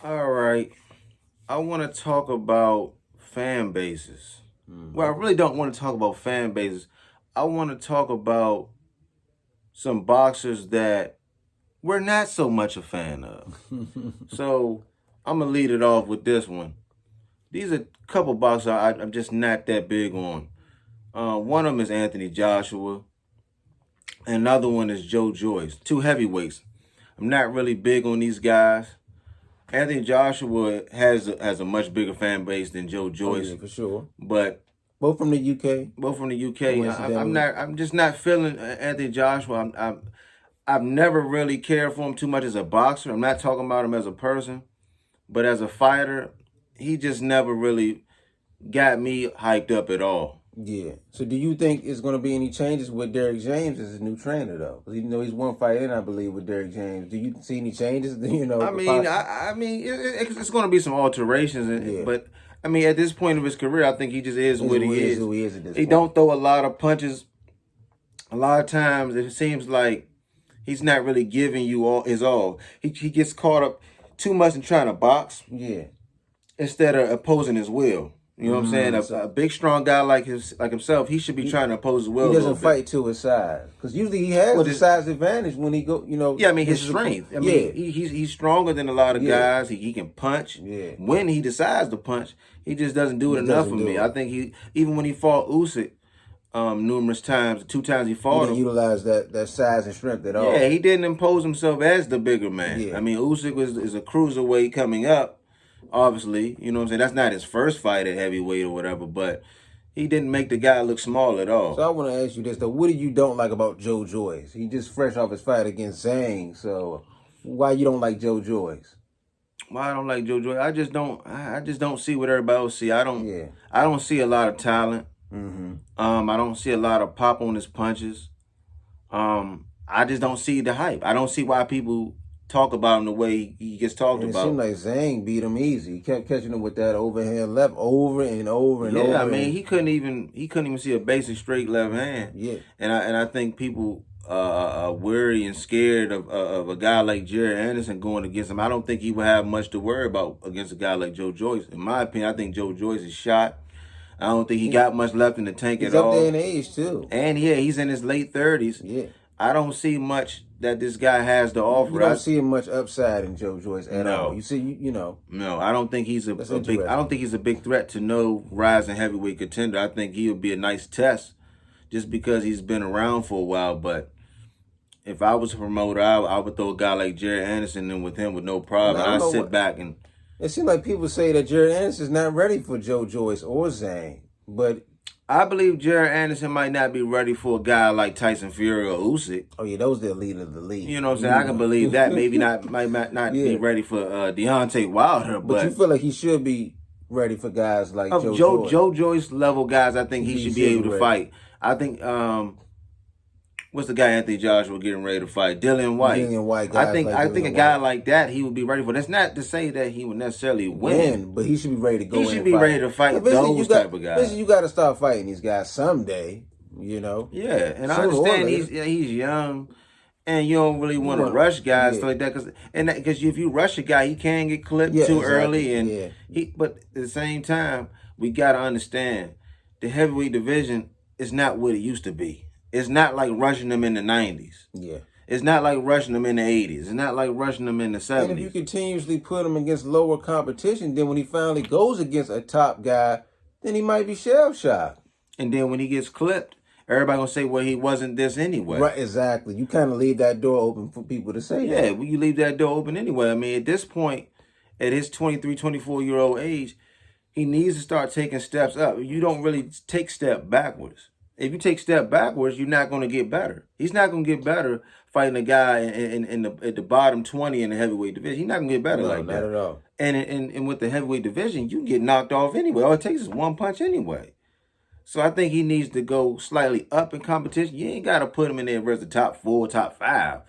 All right. I want to talk about fan bases. Well, I really don't want to talk about fan bases. I want to talk about some boxers that we're not so much a fan of. So I'm going to lead it off with this one. These are a couple boxers I'm just not that big on. One of them is Anthony Joshua. And another one is Joyce. Two heavyweights. I'm not really big on these guys. Anthony Joshua has a much bigger fan base than Joyce. Oh, yeah, for sure. But both from the UK. Both from the UK. I'm not. I'm just not feeling Anthony Joshua. I've never really cared for him too much as a boxer. I'm not talking about him as a person, but as a fighter, he just never really got me hyped up at all. Yeah. So do you think it's going to be any changes with Derrick James as his new trainer, though? Because even though he's one fight in, I believe, with Derrick James, do you see any changes? I mean, it's going to be some alterations, but I mean, at this point of his career, I think he just is what he is. Who he is at this point. He don't throw a lot of punches. A lot of times, it seems like he's not really giving you his all. He gets caught up too much in trying to box. Yeah. Instead of opposing his will. You know what I'm saying? A big, strong guy like himself, he should be trying to oppose his will. He doesn't fight to his size, because usually he has the size advantage when he go. Yeah, I mean his strength. I mean he's stronger than a lot of guys. He can punch. Yeah. When he decides to punch, he just doesn't do it enough for me. I think even when he fought Usyk numerous times, 2 times he fought him, utilize that size and strength at all. Yeah, he didn't impose himself as the bigger man. Yeah. I mean Usyk is a cruiserweight coming up. Obviously, you know what I'm saying? That's not his first fight at heavyweight or whatever, but he didn't make the guy look small at all. So I want to ask you this, though. What do you don't like about Joyce? He just fresh off his fight against Zhang, so why you don't like Joyce? Why I don't like Joyce? I just don't see what everybody else see. I don't see a lot of talent. I don't see a lot of pop on his punches. I just don't see the hype. I don't see why people talk about him the way he gets talked about. It seemed like Zhang beat him easy. He kept catching him with that overhand left over and over and over. Yeah, I mean he couldn't even see a basic straight left hand. Yeah, and I think people are worried and scared of a guy like Jared Anderson going against him. I don't think he would have much to worry about against a guy like Joyce. In my opinion, I think Joyce is shot. I don't think he got much left in the tank at all. He's up there in age too, and he's in his late 30s. Yeah. I don't see much that this guy has to offer. You don't see much upside in Joyce at all. You see, you know. No, I don't think he's a big. I don't think he's a big threat to no rising heavyweight contender. I think he'll be a nice test, just because he's been around for a while. But if I was a promoter, I would throw a guy like Jared Anderson in with him with no problem. I'd sit back and. It seems like people say that Jared Anderson is not ready for Joyce or Zhang, but. I believe Jared Anderson might not be ready for a guy like Tyson Fury or Usyk. Oh yeah, those are the elite of the league. You know what I'm saying? I can believe that. Maybe might not be ready for Deontay Wilder, but you feel like he should be ready for guys like Joyce level guys. I think he should be able to fight. I think what's the guy Anthony Joshua getting ready to fight? Dillian White. I think a guy like that he would be ready for. That's not to say that he would necessarily win, but he should be ready to go. He should be ready to fight those type of guys. Listen, you got to start fighting these guys someday. You know. Yeah, and I understand he's young, and you don't really want to rush guys like that because if you rush a guy, he can get clipped too early, and But at the same time, we got to understand the heavyweight division is not what it used to be. It's not like rushing them in the 90s. Yeah. It's not like rushing them in the 80s. It's not like rushing them in the 70s. And if you continuously put him against lower competition, then when he finally goes against a top guy, then he might be shell-shocked. And then when he gets clipped, everybody going to say, well, he wasn't this anyway. Right, exactly. You kind of leave that door open for people to say that. Yeah, well, you leave that door open anyway. I mean, at this point, at his 23, 24-year-old age, he needs to start taking steps up. You don't really take step backwards. If you take a step backwards, you're not going to get better. He's not going to get better fighting a guy at the bottom 20 in the heavyweight division. He's not going to get better like that. Not at all. And with the heavyweight division, you can get knocked off anyway. All it takes is one punch anyway. So I think he needs to go slightly up in competition. You ain't got to put him in there versus the top 4, top 5.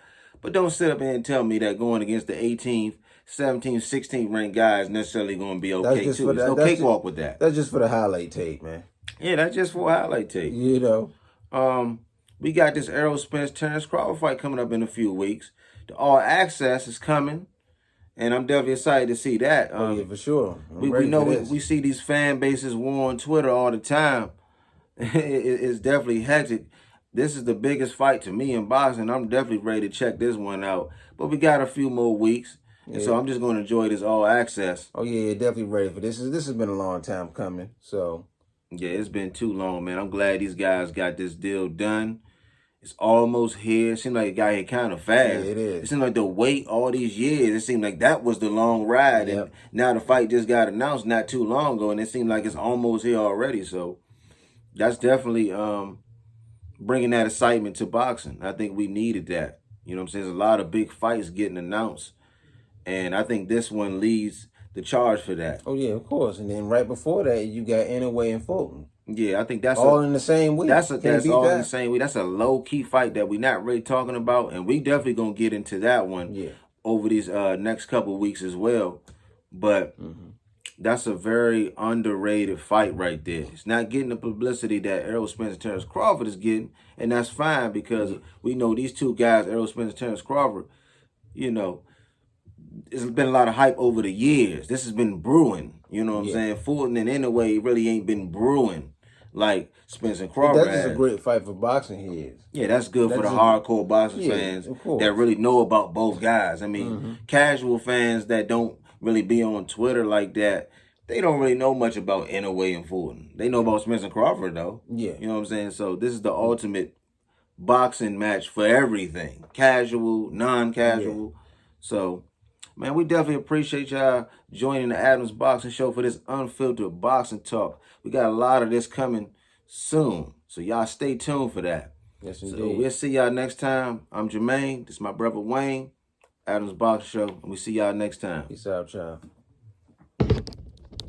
But don't sit up here and tell me that going against the 18th, 17th, 16th ranked guy is necessarily going to be okay too. There's no cakewalk with that. That's just for the highlight tape, man. Yeah, that's just for a highlight tape. You know. We got this Spence-Crawford fight coming up in a few weeks. The All Access is coming. And I'm definitely excited to see that. Oh yeah, for sure. I'm We ready know for this. we see these fan bases war on Twitter all the time. It's definitely hectic. This is the biggest fight to me in boxing. I'm definitely ready to check this one out. But we got a few more weeks. And so I'm just going to enjoy this all access. Oh yeah, definitely ready for this. This has been a long time coming. So yeah, it's been too long, man. I'm glad these guys got this deal done. It's almost here. It seemed like it got here kind of fast. Yeah, it is. It seemed like the wait all these years. It seemed like that was the long ride. Yep. And now the fight just got announced not too long ago, and it seemed like it's almost here already. So that's definitely bringing that excitement to boxing. I think we needed that. You know what I'm saying? There's a lot of big fights getting announced, and I think this one leads the charge for that. Oh yeah, of course. And then right before that, you got Inoue and Fulton. Yeah, I think that's all in the same week. That's all in the same week. That's a low key fight that we're not really talking about, and we definitely gonna get into that one over these next couple of weeks as well. But that's a very underrated fight right there. It's not getting the publicity that Errol Spence and Terence Crawford is getting, and that's fine because we know these two guys, Errol Spence and Terence Crawford, you know, there's been a lot of hype over the years. This has been brewing. You know what I'm saying? Fulton and Inoue really ain't been brewing like Spence and Crawford. That's just a great fight for boxing heads. Yeah, that's good for the hardcore boxing fans that really know about both guys. I mean, casual fans that don't really be on Twitter like that, they don't really know much about Inoue and Fulton. They know about Spence and Crawford though. Yeah. You know what I'm saying? So this is the ultimate boxing match for everything. Casual, non-casual. So man, we definitely appreciate y'all joining the Adams Boxing Show for this unfiltered boxing talk. We got a lot of this coming soon, so y'all stay tuned for that. Yes, indeed. So we'll see y'all next time. I'm Jermaine. This is my brother Wayne, Adams Boxing Show, and we see y'all next time. Peace out, y'all.